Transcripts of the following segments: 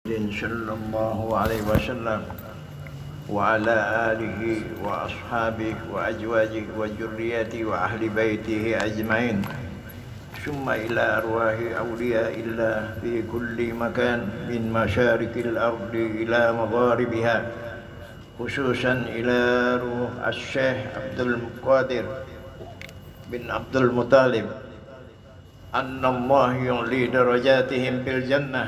صلى الله عليه وسلم وعلى آله وأصحابه وأزواجه وذريته وأهل بيته أجمعين ثم إلى أرواح أولياء الله في كل مكان من مشارق الأرض إلى مغاربها خصوصا إلى روح الشيخ عبد القادر بن عبد المطلب أن الله يعلي درجاتهم في الجنة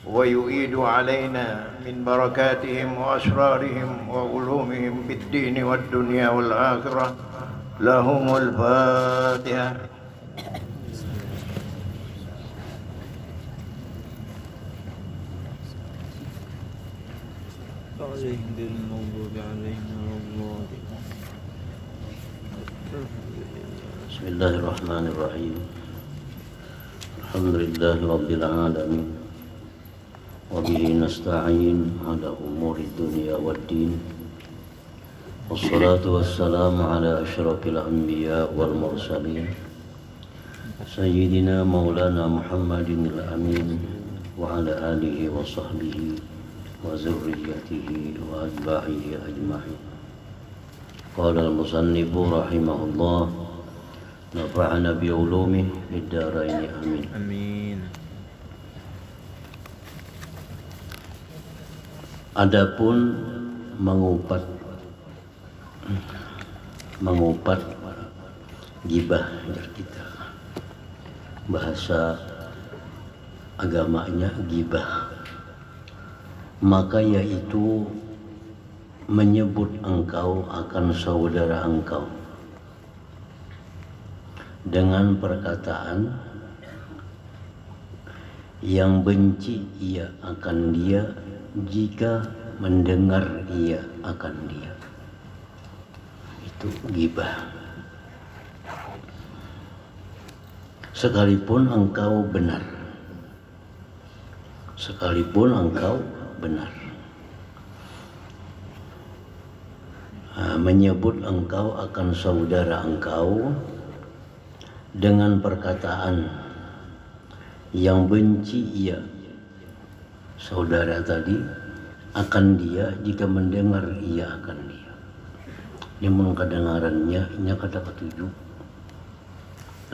ويؤيد علينا من بركاتهم وأسرارهم وعلومهم في الدين والدنيا والآخرة لهم الفاتحة. بسم الله الرحمن الرحيم الحمد لله رب العالمين وبه نستعين على أمور الدنيا والدين والصلاة والسلام على أشرف الأنبياء والمرسلين سيدنا مولانا محمد الأمين وعلى آله وصحبه وذريته وأتباعه أجمعين. قال المصنف رحمه الله نفعنا بعلومه في الدارين آمين. Amin. Adapun mengupat gibah dari kita, bahasa agamanya gibah, maka yaitu menyebut engkau akan saudara engkau dengan perkataan yang benci ia akan dia jika mendengar ia akan dia. Itu gibah. Sekalipun engkau benar. Menyebut engkau akan saudara engkau dengan perkataan yang benci ia saudara tadi akan dia jika mendengar ia akan dia. Namun kedengarannya inya kada ketujuh.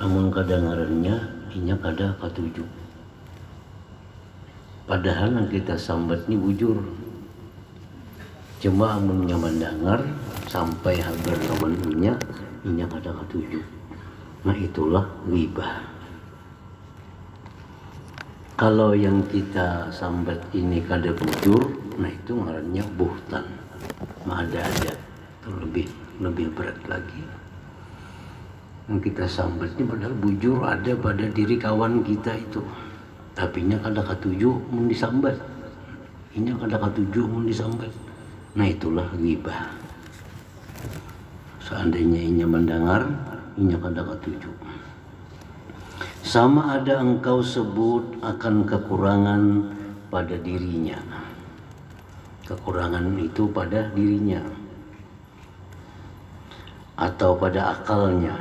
Namun kedengarannya inya kada ketujuh. Padahal yang kita sambat ini bujur. Cuma amunnya mendengar sampai hampir kawannya inya kada ketujuh. Nah itulah ghibah. Kalau yang kita sambat ini kada bujur, nah itu ngarannya buhtan. Ada itu lebih berat lagi. Yang kita sambat ini padahal bujur ada pada diri kawan kita itu. Tapi nya kada ketujuh mun disambat. Inya kada ketujuh mun disambat. Nah itulah ghibah. Seandainya inya mendengar, inya kada ketujuh. Sama ada engkau sebut akan kekurangan pada dirinya. Kekurangan itu pada dirinya. Atau pada akalnya.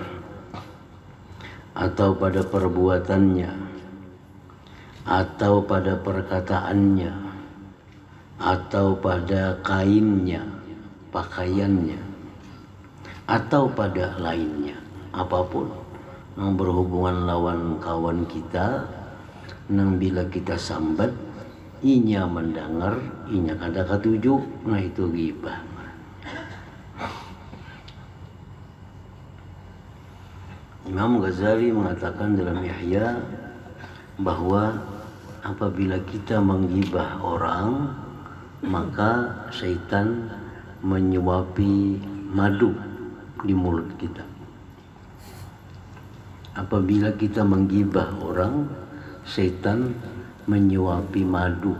Atau pada perbuatannya. Atau pada perkataannya. Atau pada kainnya, pakaiannya. Atau pada lainnya. Apapun yang berhubungan lawan kawan kita, nang bila kita sambat inya mendengar inya kada ketujuh, nah itu ghibah. Imam Ghazali mengatakan dalam Ihya bahwa apabila kita menggibah orang maka syaitan menyuapi madu di mulut kita. Apabila kita menggibah orang, setan menyuapi madu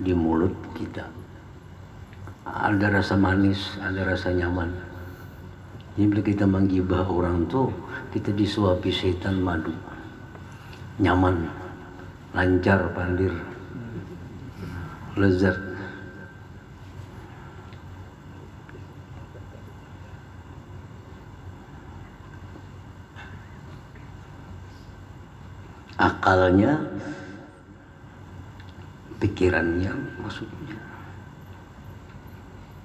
di mulut kita. Ada rasa manis, ada rasa nyaman. Jadi bila kita menggibah orang tuh, kita disuapi setan madu. Nyaman, lancar, pandir, lezat. Akalnya pikirannya maksudnya.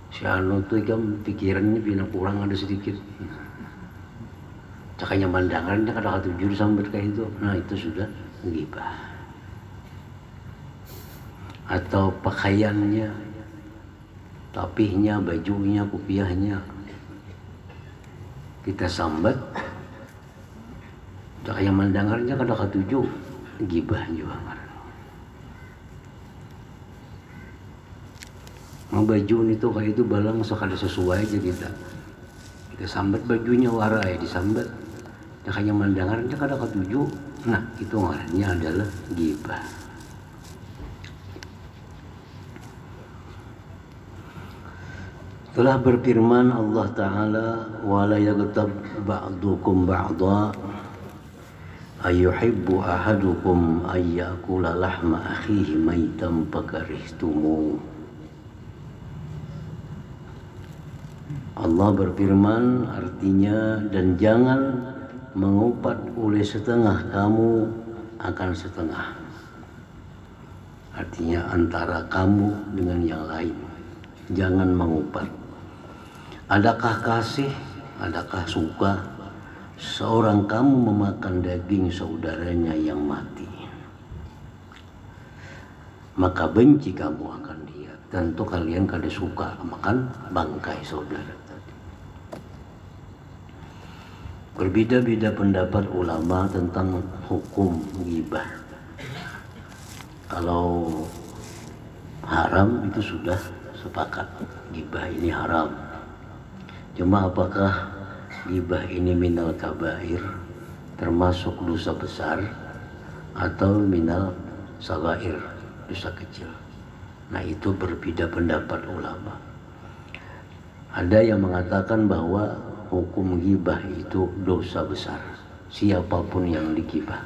Si anu tuh kan pikirannya bina kurang ada sedikit. Cakanya mandangannya kada jujur sampai kayak itu. Nah itu sudah ghibah. Atau pakaiannya, tapihnya, bajunya, kopiahnya kita sambat, cakaya mandangannya kada katuju, ghibah juga. Mau baju itu kayak itu balang sekali sesuai aja kita sambat bajunya warai disambat, cakaya mandangannya kada katuju. Nah itu ngarannya adalah ghibah. Telah berfirman Allah Ta'ala, wala yaghtab ba'dukum ba'dha ayuhibbu ahadukum ayyakula lahma akhihi maitan fakarihtumu. Allah berfirman artinya, dan jangan mengupat oleh setengah kamu akan setengah. Artinya antara kamu dengan yang lain, jangan mengupat. Adakah kasih, adakah suka seorang kamu memakan daging saudaranya yang mati? Maka benci kamu akan dia. Tentu kalian kada suka makan bangkai saudara tadi. Berbeda-beda pendapat ulama tentang hukum ghibah. Kalau haram itu sudah sepakat, ghibah ini haram. Cuma apakah ghibah ini minal kabair, termasuk dosa besar, atau minal sagair, dosa kecil? Nah itu berbeda pendapat ulama. Ada yang mengatakan bahwa hukum ghibah itu dosa besar, siapapun yang dighibah.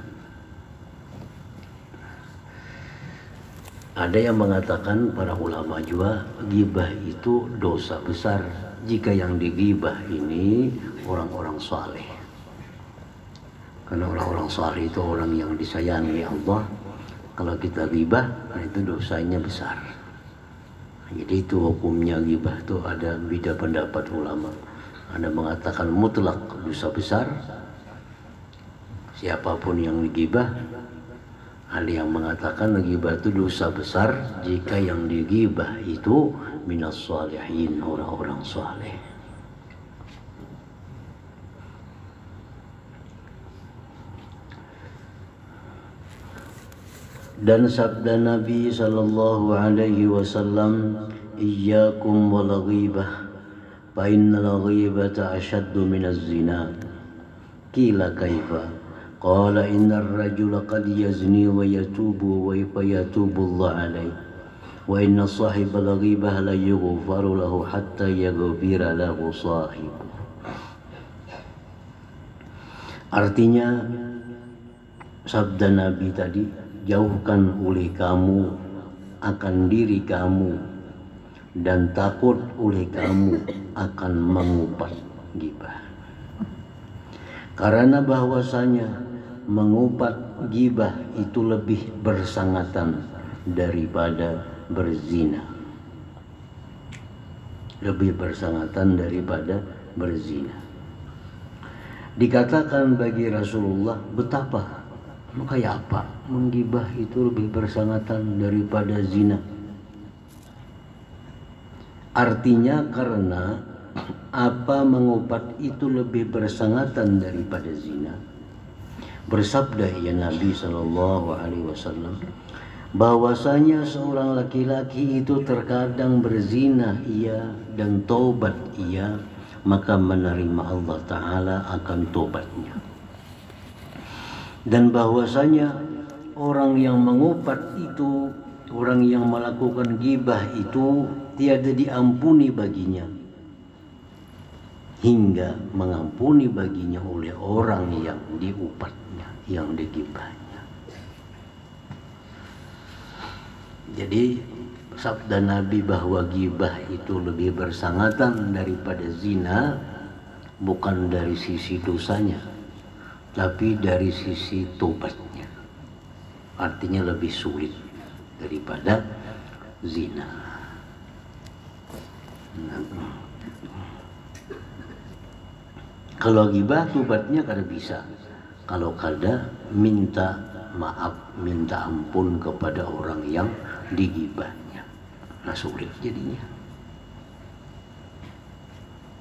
Ada yang mengatakan, para ulama juga, ghibah itu dosa besar jika yang dighibah ini orang-orang saleh. Karena orang-orang saleh itu orang yang disayangi Allah. Kalau kita ghibah, nah itu dosanya besar. Jadi itu hukumnya ghibah itu ada beda pendapat ulama. Ada mengatakan mutlak dosa besar, siapapun yang dighibah. Ada yang mengatakan ghibah itu dosa besar jika yang dighibah itu minas shalihin, orang-orang saleh. Dan sabda Nabi sallallahu alaihi wasallam, iyyakum wal ghibah fa innal ghibata ashaddu minaz zina. Qila kaifa? Qala innar rajula qad yazni wa yatubu wa yatubu Allah alaihi wa inna sahibal ghibah la yughfaru lahu hatta yaghfira lahu sahibu. Artinya sabda Nabi tadi, jauhkan oleh kamu akan diri kamu dan takut oleh kamu akan mengupat ghibah. Karena bahwasanya mengupat ghibah itu lebih bersangatan daripada berzina. Lebih bersangatan daripada berzina. Dikatakan bagi Rasulullah, betapa, kayak apa menggibah itu lebih bersangatan daripada zina? Artinya karena apa mengupat itu lebih bersangatan daripada zina. Bersabda ya Nabi sallallahu alaihi wasallam bahwasanya seorang laki-laki itu terkadang berzina ia dan taubat ia, maka menerima Allah Ta'ala akan tobatnya. Dan bahwasanya orang yang mengupat itu, orang yang melakukan ghibah itu tiada diampuni baginya hingga mengampuni baginya oleh orang yang diupatnya, yang dighibahnya. Jadi sabda Nabi bahwa ghibah itu lebih bersangatan daripada zina bukan dari sisi dosanya, tapi dari sisi tobatnya. Artinya lebih sulit daripada zina. Kalau ghibah tobatnya kada bisa. Kalau kada minta maaf, minta ampun kepada orang yang digibahnya. Nah sulit jadinya.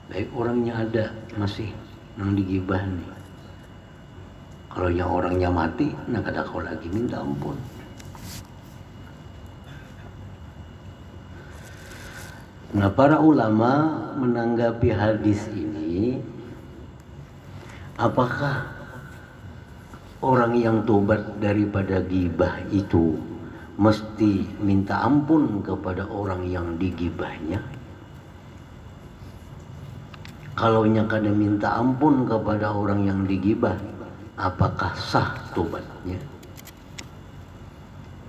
Baik orangnya ada masih yang digibah nih. Kalau yang orangnya mati, nah kada kau lagi minta ampun. Nah para ulama menanggapi hadis ini, apakah orang yang tobat daripada ghibah itu mesti minta ampun kepada orang yang digibahnya? Kalau nya kada minta ampun kepada orang yang digibah, apakah sah tobatnya?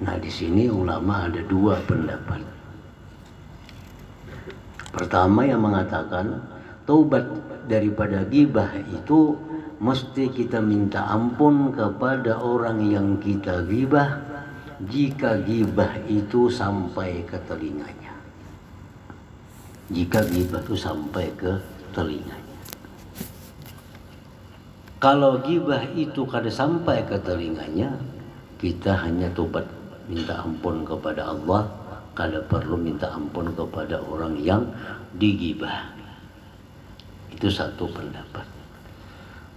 Nah di sini ulama ada dua pendapat. Pertama yang mengatakan taubat daripada ghibah itu mesti kita minta ampun kepada orang yang kita ghibah jika ghibah itu sampai ke telinganya. Jika ghibah itu sampai ke telinganya. Kalau ghibah itu kada sampai ke telinganya, kita hanya tobat minta ampun kepada Allah, kada perlu minta ampun kepada orang yang digibah. Itu satu pendapat.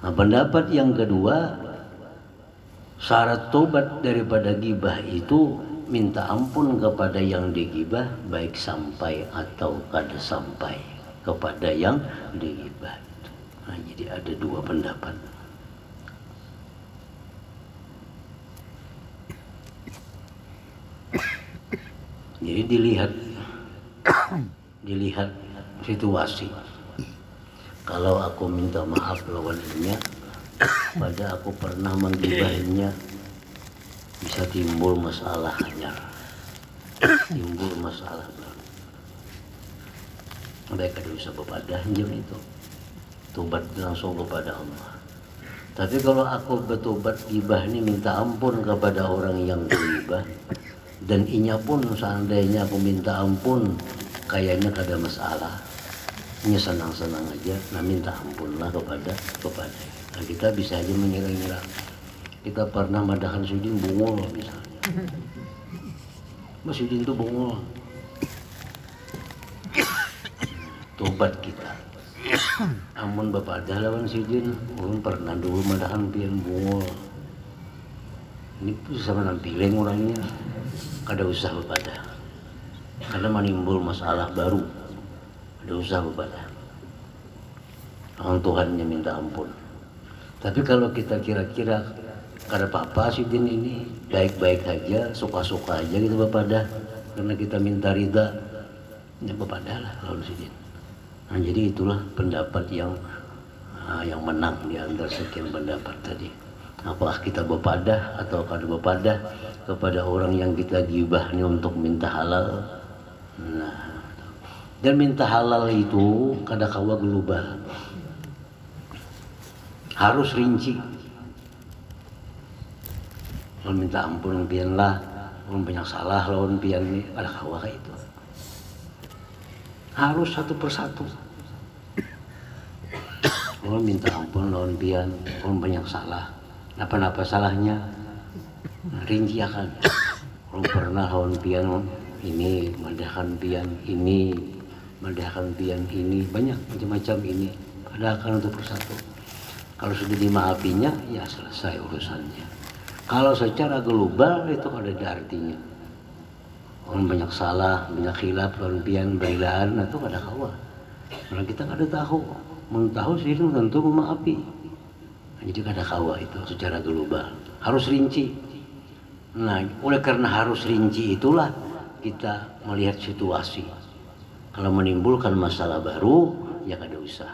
Nah, pendapat yang kedua, syarat tobat daripada ghibah itu minta ampun kepada yang digibah, baik sampai atau kada sampai kepada yang digibah. Nah, jadi ada dua pendapat. Jadi dilihat situasi. Kalau aku minta maaf lawannya, pada aku pernah menggibahinya, bisa timbul masalah hanya, timbul masalah baru. Mereka bisa berpadah jam itu, tobat langsung kepada Allah. Tapi kalau aku bertobat gibah ini minta ampun kepada orang yang gibah, dan inya pun seandainya aku minta ampun, kayaknya kada masalah. Ini senang-senang aja, nah minta ampunlah kepada. Nah, kita bisa aja mengira-ngira. Kita pernah madahan Sudin bungol misalnya. Mas Sudin itu bungol. Tobat kita. Amun bapak ada lawan Sudin, ulun pernah dulu madahan pian bungol. Ini sama nampileng orangnya. Kada usah bapak. Karena menimbul masalah baru. Ada usah kepada orang Tuhannya minta ampun. Tapi kalau kita kira-kira kada apa-apa Sidin ini baik-baik aja, suka-suka aja gitu Bapak dah, karena kita minta ridha, ya Bapak dah lah lawan Sidin. Nah jadi itulah pendapat yang menang di antara sekian pendapat tadi. Apakah kita berpadah atau kada berpadah kepada orang yang kita gibah ini untuk minta halal? Nah, dan minta halal itu kada kawa global, harus rinci. Kalau minta ampun pian lah, kalau banyak salah lawan pian ini kada kawa kayak itu. Harus satu persatu. Kalau minta ampun lawan pian, kalau banyak salah, apa-apa salahnya, rinci akan. Kalau pernah lawan pian ini, madahkan pian ini, madahkan pian ini, banyak macam-macam ini, adakan untuk persatu. Kalau sudah dimaafinya, ya selesai urusannya. Kalau secara global itu ada artinya. Orang banyak salah, banyak khilaf, lawan pian, berilaan, itu kada kawa. Kalau kita kada tahu, mau tahu sih tentu memaafi. Jadi kada kawa itu secara global, harus rinci. Nah, oleh karena harus rinci itulah kita melihat situasi. Kalau menimbulkan masalah baru, ya kada usah.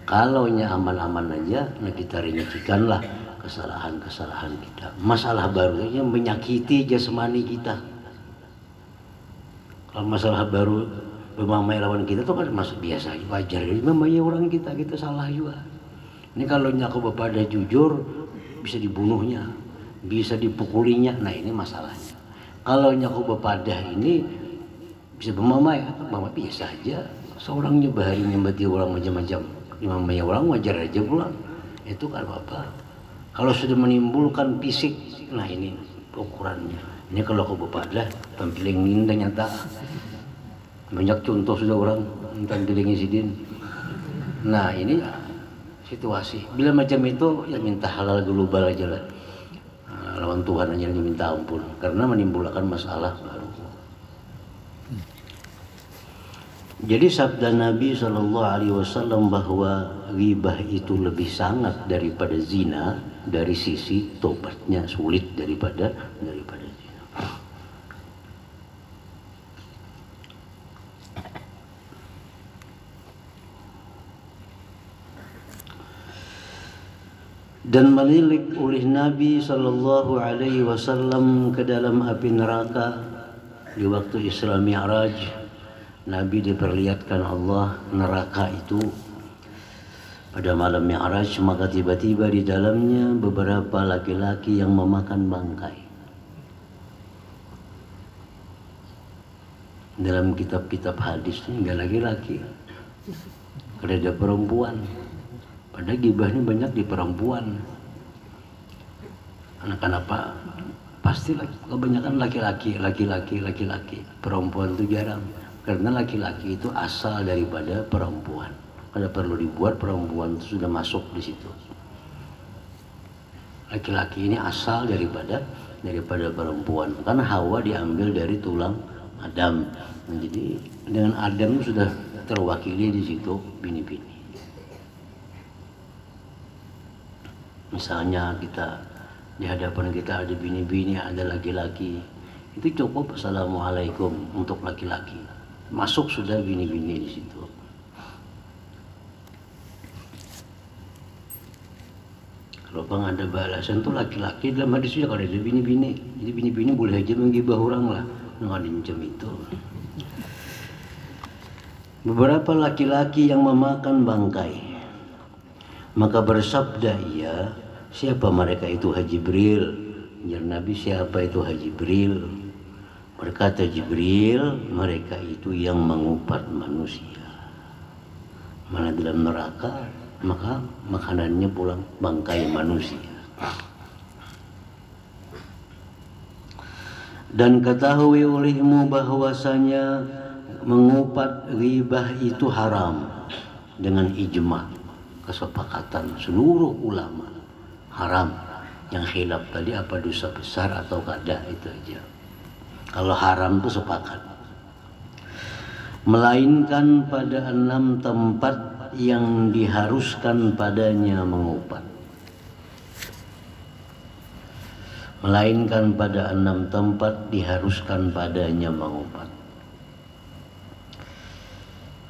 Kalau nya aman-aman aja, nah kita rincikanlah kesalahan-kesalahan kita. Masalah baru yang menyakiti jasmani kita. Kalau masalah baru memamai lawan kita tuh kan masuk biasa, wajar. Memangnya orang kita salah juga. Ini kalau nya aku bapak ada jujur, bisa dibunuhnya, bisa dipukulinya. Nah ini masalahnya. Kalau nyaku bepadah ini bisa bermamai, mama biasa aja. Seorang nyebari nyembati orang macam-macam, imamnya orang wajar aja pulang. Itu kan apa? Kalau sudah menimbulkan fisik, nah ini ukurannya. Ini kalau aku bepadah, tampiling minta nyata. Banyak contoh sudah orang tampilingnya sidin. Nah ini situasi. Bila macam itu ya minta halal dulu aja lah. Lawan Tuhan aja minta ampun karena menimbulkan masalah baru. Jadi sabda Nabi SAW bahwa ghibah itu lebih sangat daripada zina dari sisi tobatnya sulit daripada zina. Dan melilit oleh Nabi SAW ke dalam api neraka di waktu Isra Mi'raj. Nabi diperlihatkan Allah neraka itu pada malam Mi'raj, maka tiba-tiba di dalamnya beberapa laki-laki yang memakan bangkai. Dalam kitab-kitab hadis ini enggak laki-laki, ada perempuan. Padahal ghibah ini banyak di perempuan. Kenapa? Pasti kebanyakan laki-laki. Perempuan itu jarang. Karena laki-laki itu asal daripada perempuan. Kalau perlu dibuat, perempuan itu sudah masuk di situ. Laki-laki ini asal daripada perempuan. Karena Hawa diambil dari tulang Adam. Nah, jadi dengan Adam itu sudah terwakili di situ bini-bini. Misalnya kita di hadapan kita ada bini-bini, ada laki-laki, itu cukup assalamualaikum untuk laki-laki. Masuk sudah bini-bini di situ. Kalau bang ada balasan tuh laki-laki dalam hadis juga kalau ada bini-bini. Jadi bini-bini boleh aja menggibah orang lah, nggak macam itu. Beberapa laki-laki yang memakan bangkai, maka bersabda ia, siapa mereka itu? Jibril. Ya Nabi, siapa itu Jibril? Berkata Jibril, mereka itu yang mengupat manusia. Mana dalam neraka, maka makanannya pulang bangkai manusia. Dan ketahui olehmu bahwasanya mengupat ghibah itu haram dengan ijma, kesepakatan seluruh ulama, haram. Yang khilaf tadi apa dosa besar atau kada, itu aja. Kalau haram itu sepakat. Melainkan pada 6 tempat yang diharuskan padanya mengupat. Melainkan pada 6 tempat diharuskan padanya mengupat.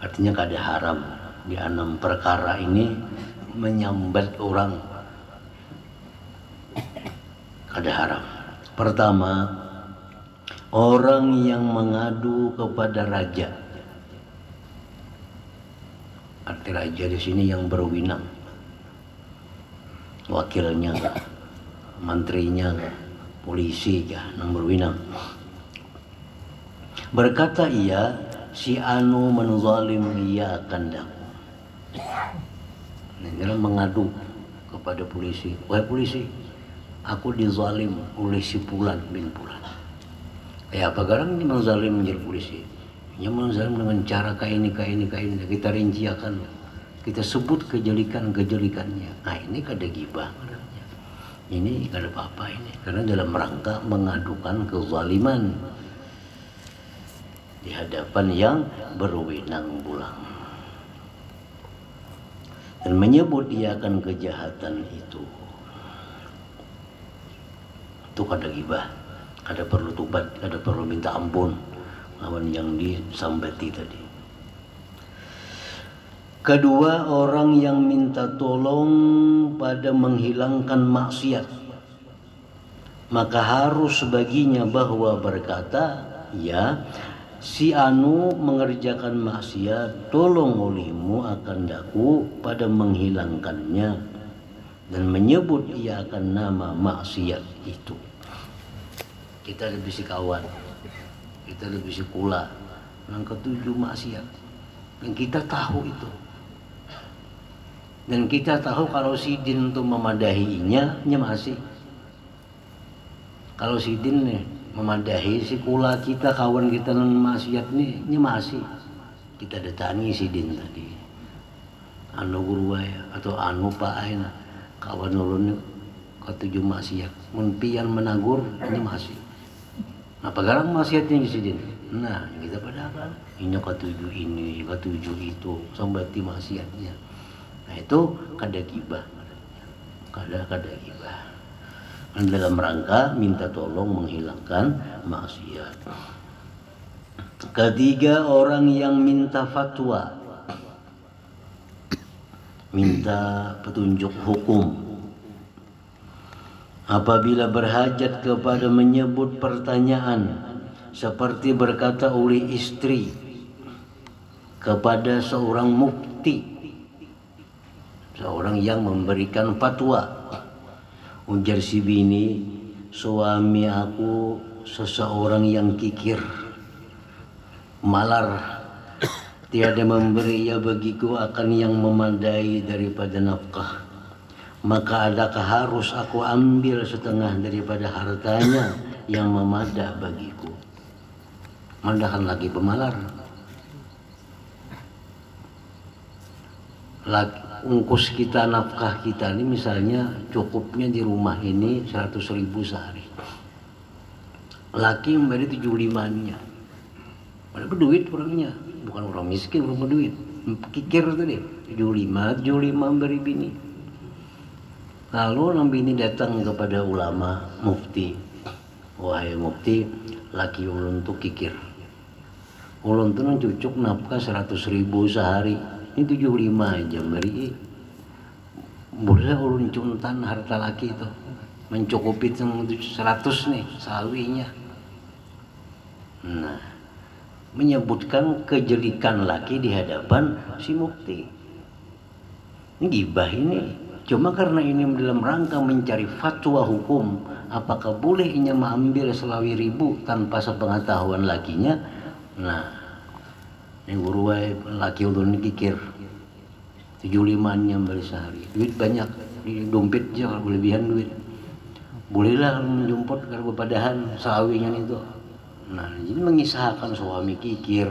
Artinya kada haram. Di 6 perkara ini menyambat orang, kada haram. Pertama, orang yang mengadu kepada raja. Arti raja di sini yang berwenang, wakilnya, menterinya, polisi yang berwenang. Berkata ia, si anu menzalim dia akan daku. Ini mengadu kepada polisi, wahai polisi, aku dizalim oleh si Fulan bin Fulan. Ya apa garang ini menzalim menjadi polisi? Yang menzalim dengan cara kayak ini. Kita rinciakan, kita sebut kejelikannya. Nah ini kada ghibah. Ini kada apa-apa ini. Karena dalam rangka mengadukan kezaliman di hadapan yang berwenang pulang. Dan menyebut dia akan kejahatan itu kada ghibah. Kada perlu tobat, kada perlu minta ampun lawan yang disambati tadi. Kedua, orang yang minta tolong pada menghilangkan maksiat, maka harus baginya bahwa berkata, ya si anu mengerjakan maksiat, tolong olehmu akan daku pada menghilangkannya, dan menyebut ia akan nama maksiat itu. kita lebih si kawan, kita lebih si kula. Yang ketujuh maksiat. Dan kita tahu itu. Dan kita tahu kalau sidin untuk memadahinya, masih. Kalau sidin nih memadahi si kula kita, kawan kita non maksiat nih, masih. Kita datangi sidin tadi. Anu guru atau anu pak aina kawan ulun ketujuh maksiat. Mun pian menagur masih. Nah, pagarang maksiatnya sidin. Nah, kita pada apa? Ini ketujuh ini, ketujuh itu, sampai maksiatnya. Nah, itu kada gibah. Kada gibah. Dalam rangka minta tolong menghilangkan maksiat. Ketiga, orang yang minta fatwa, minta petunjuk hukum. Apabila berhajat kepada menyebut pertanyaan, seperti berkata oleh istri kepada seorang mufti, seorang yang memberikan fatwa. Ujar si bini, suami aku seseorang yang kikir, malar, tiada memberi ia bagiku akan yang memadai daripada nafkah. Maka adakah harus aku ambil setengah daripada hartanya yang memadah bagiku? Mandakan lagi pemalar. Ungkus kita, nafkah kita ini misalnya cukupnya di rumah ini 100.000 sehari. Laki memberi 75-nya. Ada berduit orangnya, bukan orang miskin, orang berduit. Kikir tadi 75 memberi bini. Lalu orang bini datang kepada ulama mufti. Wahai mufti, laki ulun tuh kikir. Ulun tuh cucuk nafkah 100.000 sehari. Ini 75 aja beri. Boleh ulun cuntan harta laki itu mencukupi 100 nih sawinya. Nah, menyebutkan kejelikan laki di hadapan si mufti. Ini gibah ini. Cuma karena ini dalam rangka mencari fatwa hukum, apakah boleh inya mengambil selawi ribu tanpa sepengetahuan lakinya. Nah, ini guru laki ulun kikir 75-nya beli sehari, duit banyak di dompet aja kalau berlebihan duit, bolehlah menjumput kalau padahan sawinya itu. Nah, jadi mengisahkan suami kikir.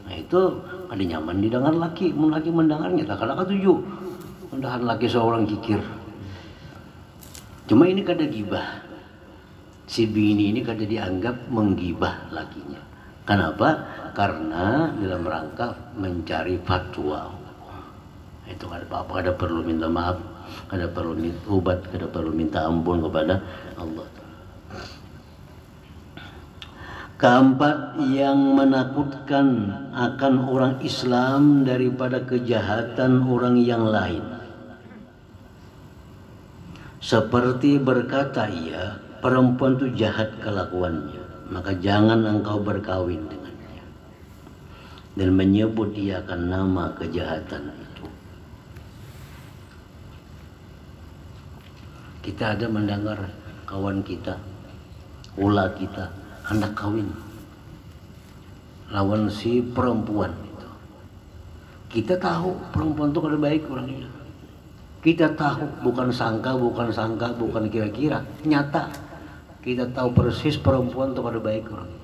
Nah, itu ada nyaman didengar laki, laki mendengarnya tak kada ketujuh. Mendahan laki seorang kikir. Cuma ini kada gibah. Si bini ini kada dianggap menggibah lakinya. Kenapa? Karena dalam rangka mencari fatwa. Itu kada apa-apa, kada perlu minta maaf, kada perlu minta obat, kada perlu minta ampun kepada Allah. Keempat, yang menakutkan akan orang Islam daripada kejahatan orang yang lain. Seperti berkata ia, perempuan itu jahat kelakuannya, maka jangan engkau berkawin dengannya. Dan menyebut dia akan nama kejahatan itu. Kita ada mendengar kawan kita, ula kita, hendak kawin lawan si perempuan itu. Kita tahu perempuan itu kada baik orangnya. Kita tahu, bukan sangka, bukan kira-kira, nyata. Kita tahu persis perempuan itu kada baik orangnya.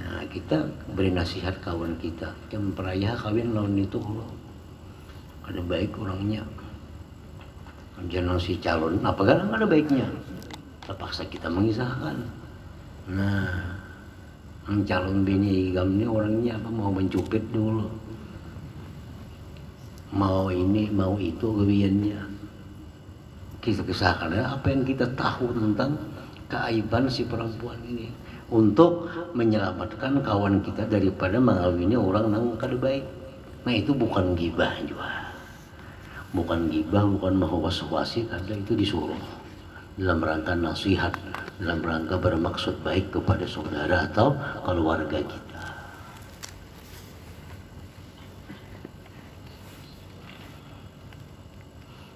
Nah, kita beri nasihat kawan kita, yang perayaan kawin lawan itu kada baik orangnya. Jangan si calon, apa kan ada baiknya? Terpaksa kita mengisahkan. Nah, yang calon bini igam ini orangnya apa, mau mencupit dulu, mau ini mau itu kebiasaannya. Kita kisahkan apa yang kita tahu tentang keaiban si perempuan ini untuk menyelamatkan kawan kita daripada mengawini orang yang kada baik. Nah, itu bukan gibah juga, bukan gibah, bukan mahwas-wasi, kada. Itu disuruh dalam rangka nasihat, dalam rangka bermaksud baik kepada saudara atau keluarga kita.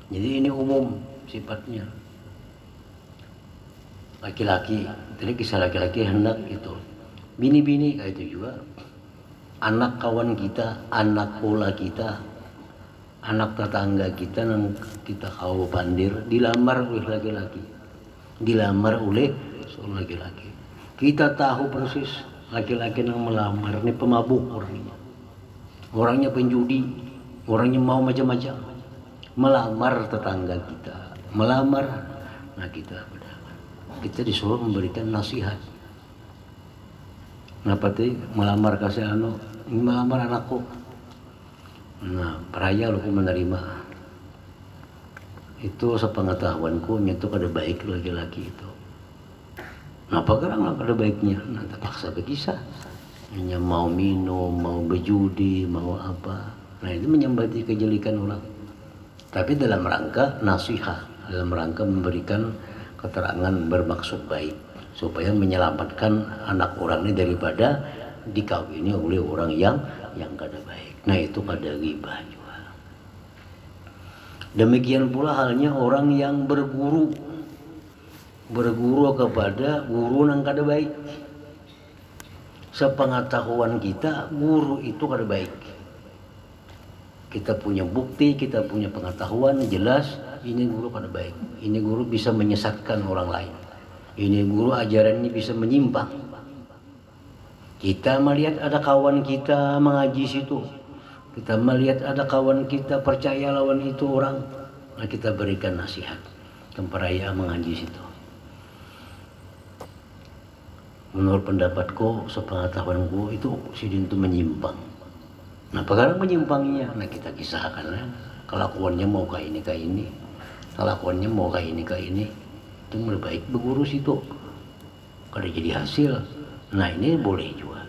Jadi ini umum sifatnya. laki-laki, tadi kisah laki-laki hendak itu, bini-bini kayak itu juga, anak kawan kita, anak pola kita, anak tetangga kita yang kita kau pandir dilamar oleh laki-laki, dilamar oleh seorang laki-laki. Kita tahu persis laki-laki yang melamar ini pemabuk orangnya penjudi, orangnya mau macam-macam, melamar tetangga kita, melamar, nah kita disuruh memberikan nasihat. Kenapa tuh melamar kasih ini melamar anakku. Nah, peraya lu menerima. Itu sepengetahuanku itu kada baik laki-laki itu. Kenapa karena kada baiknya? Nah, terpaksa berkisah. Hanya mau minum, mau berjudi, mau apa. Nah, itu menyambati kejelikan orang. Tapi dalam rangka nasihat, dalam rangka memberikan keterangan bermaksud baik supaya menyelamatkan anak orang ini daripada dikawini oleh orang yang kada baik. Nah, itu kada ghibah juga. Demikian pula halnya orang yang berguru kepada guru yang kada baik. Sepengetahuan kita, guru itu kada baik. Kita punya bukti, kita punya pengetahuan jelas ini guru kada baik. Ini guru bisa menyesatkan orang lain. Ini guru ajaran ini bisa menyimpang. Kita melihat ada kawan kita mengaji situ. Kita melihat ada kawan kita percaya lawan itu orang. Nah, kita berikan nasihat. Temperaya mengaji situ. Menurut pendapatku, sepengetahuanku itu sidin itu menyimpang. Nah, perkara menyimpangnya, nah kita kisahkan kelakuannya mau kayak ini, kelakuannya mau kayak ini, itu lebih baik berguru situ. Kada jadi hasil. Nah, ini boleh juga.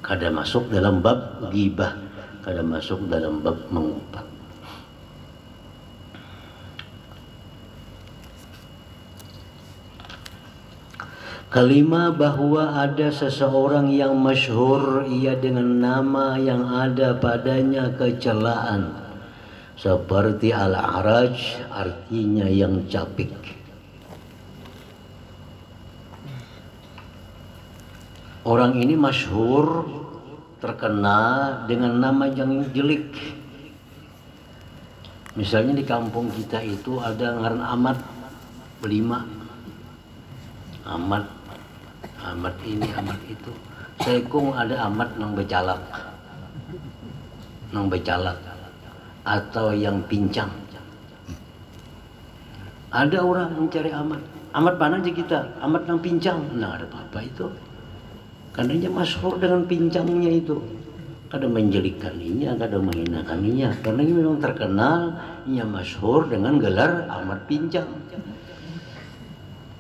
Kada masuk dalam bab ghibah, kada masuk dalam bab mengumpat. Kelima, bahwa ada seseorang yang masyhur ia dengan nama yang ada padanya kecelaan seperti al-araj, artinya yang capik. Orang ini masyhur, terkenal dengan nama yang jelek. Misalnya di kampung kita itu ada ngaran Ahmad berlima. Ahmad ini, Ahmad itu. Sekung ada Ahmad nang becalak, atau yang pincang. Ada orang mencari Ahmad mana aja kita, Ahmad nang pincang. Nah, ada apa itu? Karena dia masyhur dengan pincangnya itu. Kada menjelikaninya, kada menghinakannya. Karena dia memang terkenal, ia masyhur dengan gelar Ahmad pincang.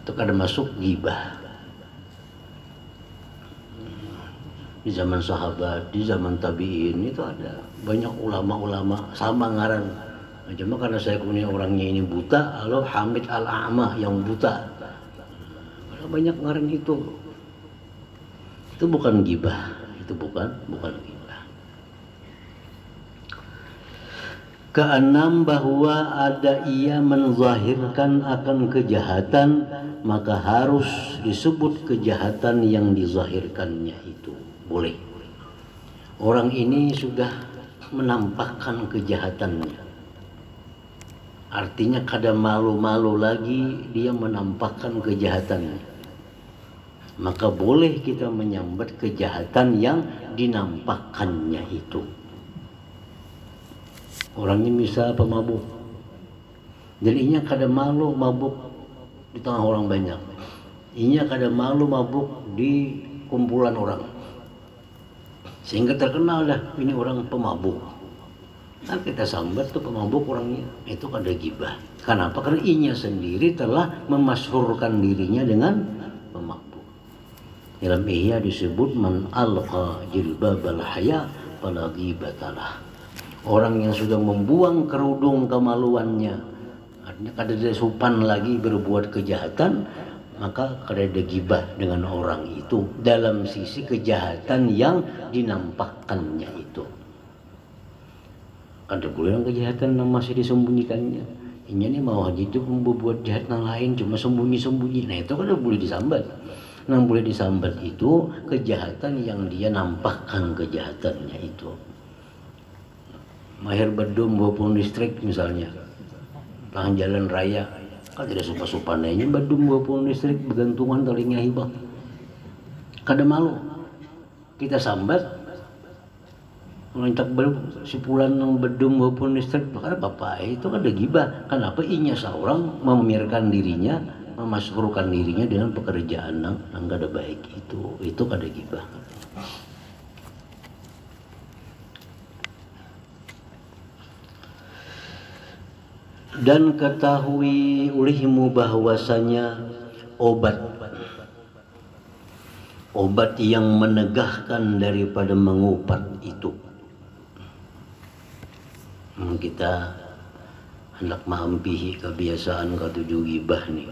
Itu kada masuk ghibah. Di zaman sahabat, di zaman tabi'in itu ada banyak ulama-ulama sama ngaran. Nah, cuma karena saya punya orangnya ini buta, lalu Hamid al-A'mah yang buta. Ada banyak ngaran itu. Itu bukan ghibah, itu bukan ghibah. Keenam, bahwa ada ia menzahirkan akan kejahatan, maka harus disebut kejahatan yang dizahirkannya itu. Boleh. Orang ini sudah menampakkan kejahatannya. Artinya kada malu-malu lagi dia menampakkan kejahatannya. Maka boleh kita menyambat kejahatan yang dinampakkannya itu. Orangnya bisa pemabuk. Jadi inya kada malu mabuk di tengah orang banyak. Inya kada malu mabuk di kumpulan orang. Sehingga terkenal dah ini orang pemabuk. Nah, kita sambat tuh pemabuk orangnya. Itu kada ghibah. Kenapa? Karena inya sendiri telah memasyhurkan dirinya dengan pemabuk. Dalam ihya disebut man alqa jilbabal haya fala ghibatalah. Orang yang sudah membuang kerudung kemaluannya, artinya kada ada sopan lagi berbuat kejahatan, maka kada ada ghibah dengan orang itu dalam sisi kejahatan yang dinampakkannya itu. Kada boleh kejahatan yang masih disembunyikannya. Inya nih mau haji itu membuat jahat yang lain cuma sembunyi-sembunyi. Nah itu kan udah boleh disambat. Nah boleh disambat itu kejahatan yang dia nampakkan kejahatannya itu. Mahir bedum maupun listrik misalnya, tengah jalan raya kan tidak sopan-sopannya bedum maupun listrik bergantungan telinga hibah. Kada malu kita sambat mentak sipulan ng bedum maupun listrik, karena bapak itu kan ada gibah. Kenapa inya seorang memamerkan dirinya, memasruhkan dirinya dengan pekerjaan yang kada baik itu kada gibah. Dan ketahui olehmu bahwasanya obat yang menegahkan daripada mengupat itu. Kita hendak mahampihi kebiasaan ketujuh gibah nih.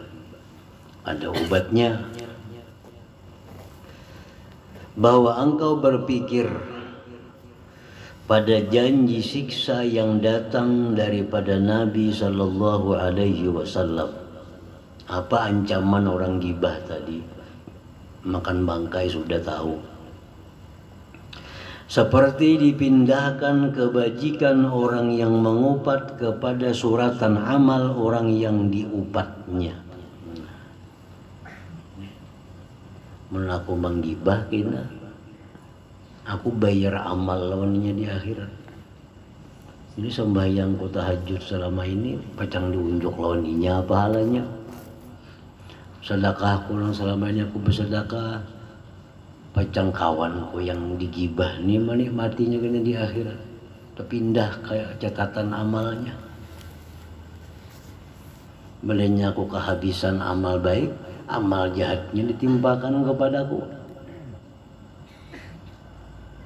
Ada obatnya. Bahwa engkau berpikir pada janji siksa yang datang daripada Nabi Sallallahu Alaihi Wasallam. Apa ancaman orang gibah tadi? Makan bangkai sudah tahu. Seperti dipindahkan kebajikan orang yang mengupat kepada suratan amal orang yang diupatnya. Menaku menggibah kina, aku bayar amal lawannya di akhirat. Ini sembahyang ku tahajud selama ini pacang diunjuk lawannya pahalanya. Sedekah aku selama ini aku bersedekah, pacang kawanku yang digibah nih menikmatinya kena di akhirat, terpindah kayak catatan amalnya. Belenya aku kehabisan amal baik, amal jahatnya ditimpakan kepadaku.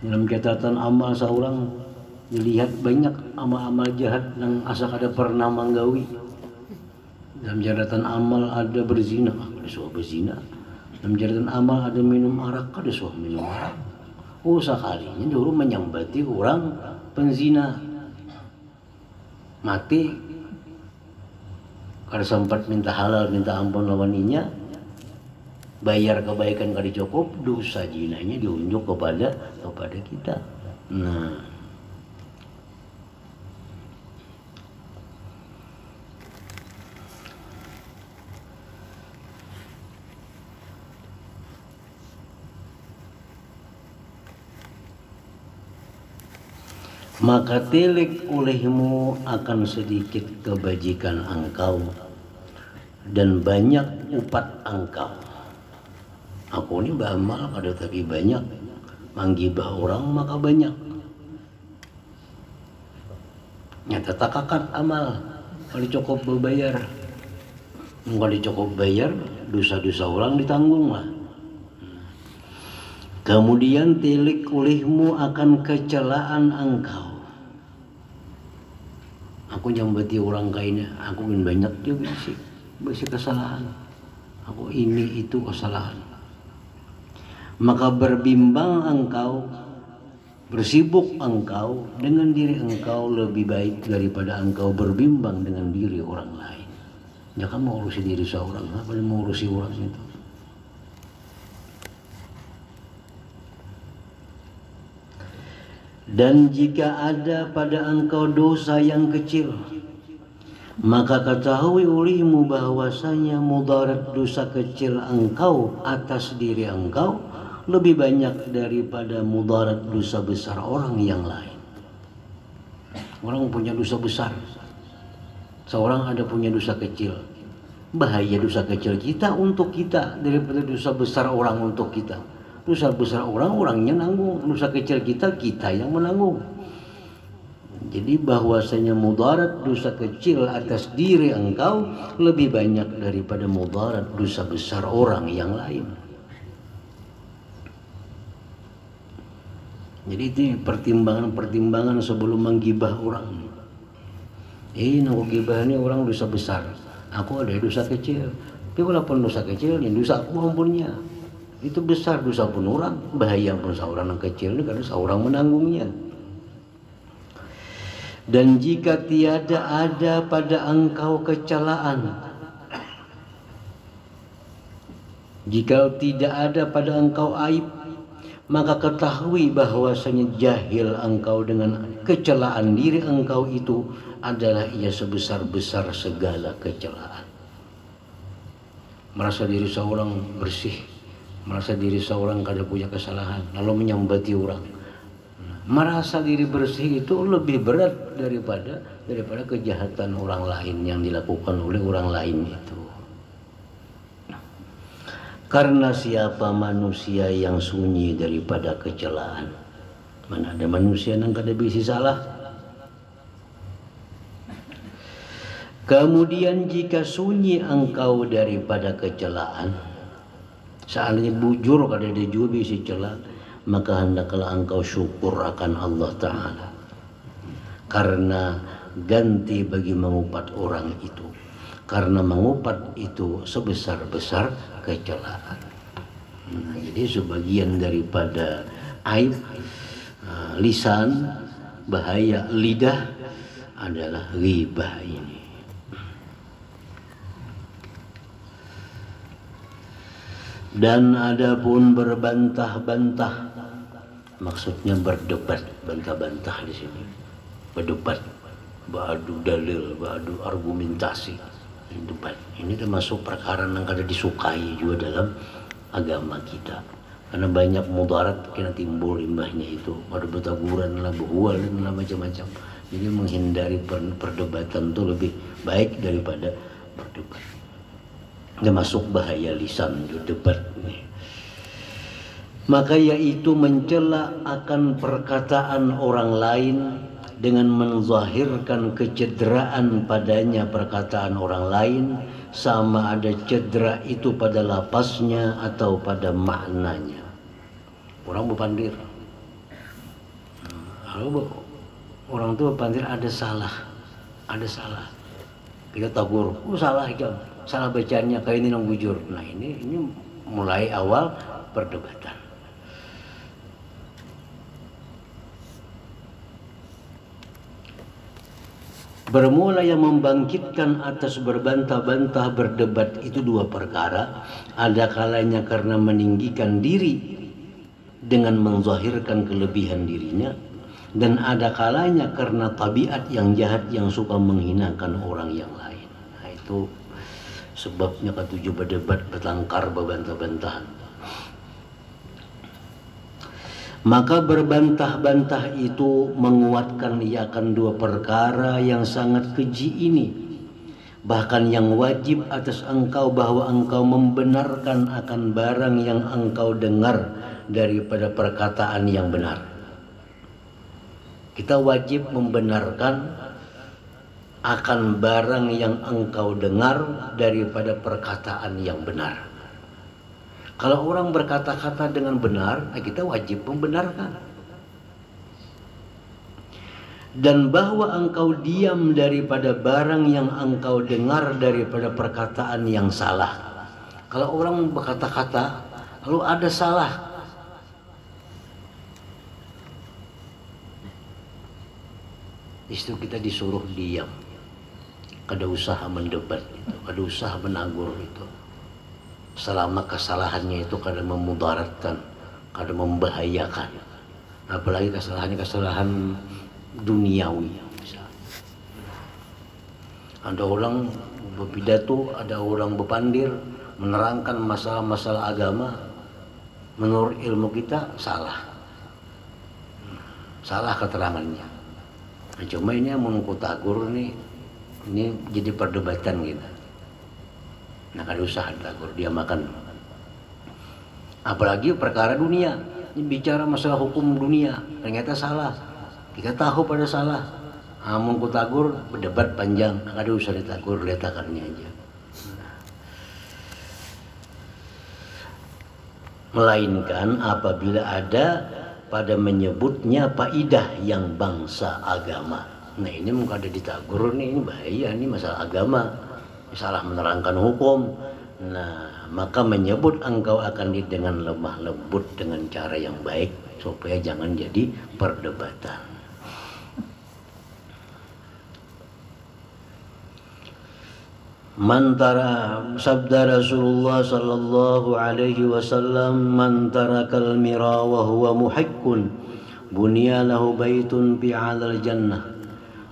Dalam catatan amal seorang dilihat banyak amal-amal jahat yang asa kada pernah manggawi. Dalam catatan amal ada berzina, kada suah berzina. Dalam catatan amal ada minum arak, kada suah minum arak. Oh sekalinya dulu menyambati orang penzina mati, kada sempat minta halal minta ampun lawaninya, bayar kebaikan kada cukup, dosa jinanya diunjuk kepada kita. Nah, maka tilik olehmu akan sedikit kebajikan engkau dan banyak upat engkau. Aku ini beramal kada tapi banyak, manggibah orang maka banyak. Nyata takakat amal, kalau cukup berbayar, kalau cukup bayar dosa-dosa orang ditanggung lah. Kemudian tilik olehmu akan kecelaan engkau. Aku nyambati orang kainnya, aku ingin banyak juga besi kesalahan. Aku ini itu kesalahan. Maka berbimbang engkau, bersibuk engkau dengan diri engkau lebih baik daripada engkau berbimbang dengan diri orang lain. Jangan mau urusi diri seorang, apa mau urusi orang itu. Dan jika ada pada engkau dosa yang kecil, maka ketahui olehmu bahwasanya mudarat dosa kecil engkau atas diri engkau lebih banyak daripada mudarat dosa besar orang yang lain. Orang punya dosa besar, seorang ada punya dosa kecil. Bahaya dosa kecil kita untuk kita daripada dosa besar orang untuk kita. Dosa besar orang, orangnya nanggung. Dosa kecil kita, kita yang menanggung. Jadi bahwasanya mudarat dosa kecil atas diri engkau lebih banyak daripada mudarat dosa besar orang yang lain. Jadi itu pertimbangan-pertimbangan sebelum menggibah orang. Nak gibah ini orang dosa besar. Aku ada dosa kecil. Tapi walaupun dosa kecil, ini dosa aku ampunnya. Itu besar dosa pun orang, bahaya pun seorang yang kecil ini karena seorang menanggungnya. Dan jika tiada ada pada engkau kecelaan, jika tidak ada pada engkau aib, maka ketahui bahwasanya jahil engkau dengan kecelaan diri engkau itu adalah ia sebesar-besar segala kecelaan. Merasa diri seorang bersih, merasa diri seorang kada punya kesalahan, lalu menyambati orang. Merasa diri bersih itu lebih berat daripada kejahatan orang lain yang dilakukan oleh orang lain itu. Karena siapa manusia yang sunyi daripada kecelaan? Mana ada manusia yang kada bisa salah? Kemudian jika sunyi engkau daripada kecelaan, seandainya bujur kada ada juga bisa celah, maka hendaklah engkau syukur akan Allah Ta'ala, karena ganti bagi mengupat orang itu, karena mengupat itu sebesar-besar kecelaan. Jadi sebagian daripada aib lisan, bahaya lidah adalah ghibah ini. Dan adapun berbantah-bantah, maksudnya berdebat, bantah-bantah di sini, berdebat, beradu dalil, beradu argumentasi, debat. Ini termasuk perkara yang kada disukai juga dalam agama kita, karena banyak mudarat kena timbul limbahnya itu, pada bertaburan lah, berhual lah, macam-macam. Jadi menghindari perdebatan itu lebih baik daripada berdebat. Termasuk bahaya lisan debat ini. Maka yaitu mencela akan perkataan orang lain dengan menzahirkan kecederaan padanya perkataan orang lain, sama ada cedera itu pada lapasnya atau pada maknanya. Orang berpandir, orang itu berpandir ada salah, kita tagur, salah jam, salah bacanya kayak ini nang bujur. Nah ini mulai awal perdebatan. Bermula yang membangkitkan atas berbantah-bantah berdebat itu dua perkara. Ada kalanya karena meninggikan diri dengan menzahirkan kelebihan dirinya, dan ada kalanya karena tabiat yang jahat yang suka menghinakan orang yang lain. Nah, itu sebabnya ketujuh berdebat, bertengkar, berbantah-bantahan. Maka berbantah-bantah itu menguatkan ia akan dua perkara yang sangat keji ini. Bahkan yang wajib atas engkau bahwa engkau membenarkan akan barang yang engkau dengar daripada perkataan yang benar. Kita wajib membenarkan akan barang yang engkau dengar daripada perkataan yang benar. Kalau orang berkata-kata dengan benar, kita wajib membenarkan. Dan bahwa engkau diam daripada barang yang engkau dengar daripada perkataan yang salah. Kalau orang berkata-kata, lalu ada salah, di situ kita disuruh diam. Kada usah mendebat itu, kada usah menagur itu. Selama kesalahannya itu kada memudaratkan, kada membahayakan. Apalagi kesalahan duniawi. Ada orang berpidato, ada orang berpandir, menerangkan masalah-masalah agama. Menurut ilmu kita salah. Salah keterangannya. Nah, cuma ini yang menukutagur ini jadi perdebatan kita. Nah, kada usah tagur, dia makan. Apalagi perkara dunia, ini bicara masalah hukum dunia, ternyata salah. Kita tahu pada salah. Amun ku tagur berdebat panjang, kada usah ditagur, letakkannya aja. Melainkan apabila ada pada menyebutnya faidah yang bangsa agama. Nah ini muka ada ditagur nih, ini bahaya, ini masalah agama. Salah menerangkan hukum. Nah, maka menyebut engkau akan dengan lemah lembut dengan cara yang baik supaya jangan jadi perdebatan. Sabda Rasulullah sallallahu alaihi wasallam, man tarakal mira wa huwa muhiqqun bunya lahu baitun fi 'alal jannah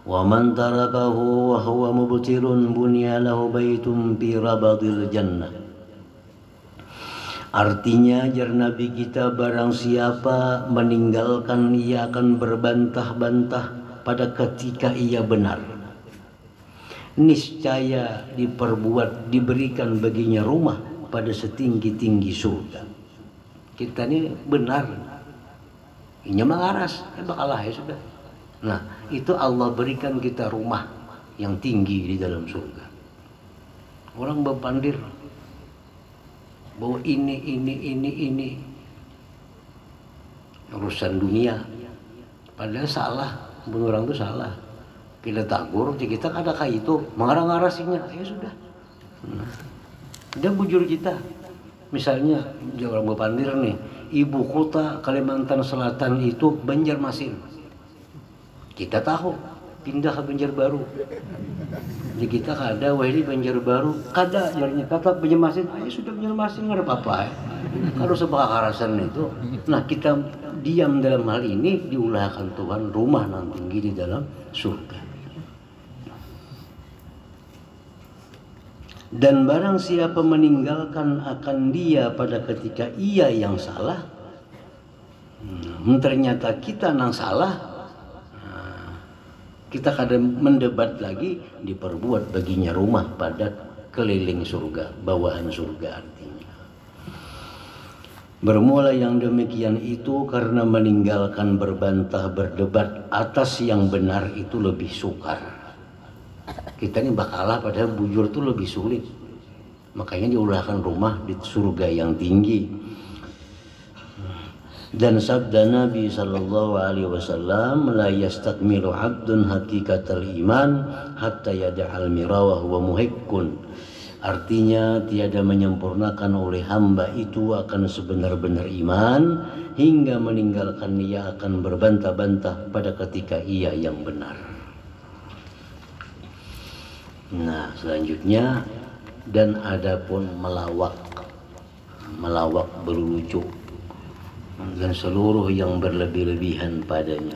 wa man tarakahu wa huwa mubtirun bunya lahu baitun fi rabadil jannah. Artinya jar Nabi kita, barang siapa meninggalkan, ia akan berbantah-bantah pada ketika ia benar, niscaya diberikan baginya rumah pada setinggi-tinggi surga. Kita ini benar, ini mengaras, bakalah ya sudah. Nah, itu Allah berikan kita rumah yang tinggi di dalam surga. Orang berpandir bahwa ini urusan dunia, padahal salah, menurut orang itu salah. Kita tagur, kita kadang itu mengarang-arasinya, ya sudah. Dia bujur kita. Misalnya, orang berpandir nih, ibu kota Kalimantan Selatan itu Banjarmasin. Kita tahu, pindah ke Banjarbaru. Jadi kita kada, wah ini Banjarbaru, kada jadinya kata Banjarmasin, ayo sudah Banjarmasin nggak ada apa-apa ya. Kalau sebakarasan itu, nah kita diam dalam hal ini, diulahkan Tuhan rumah yang tinggi di dalam surga. Dan barang siapa meninggalkan akan dia pada ketika ia yang salah, ternyata kita yang salah, kita kadang mendebat lagi, diperbuat baginya rumah pada keliling surga, bawahan surga artinya. Bermula yang demikian itu karena meninggalkan berbantah berdebat atas yang benar itu lebih sukar. Kita ini bakalah padahal bujur itu lebih sulit. Makanya diulahkan rumah di surga yang tinggi. Dan sabda Nabi sallallahu alaihi wasallam, la yastakmilu 'abdun hakikatal iman hatta yada'al mira wa huwa muhiqqun. Artinya tiada menyempurnakan oleh hamba itu akan sebenar-benar iman hingga meninggalkan ia akan berbantah-bantah pada ketika ia yang benar. Nah, selanjutnya, dan adapun melawak berlucu dan seluruh yang berlebih-lebihan padanya.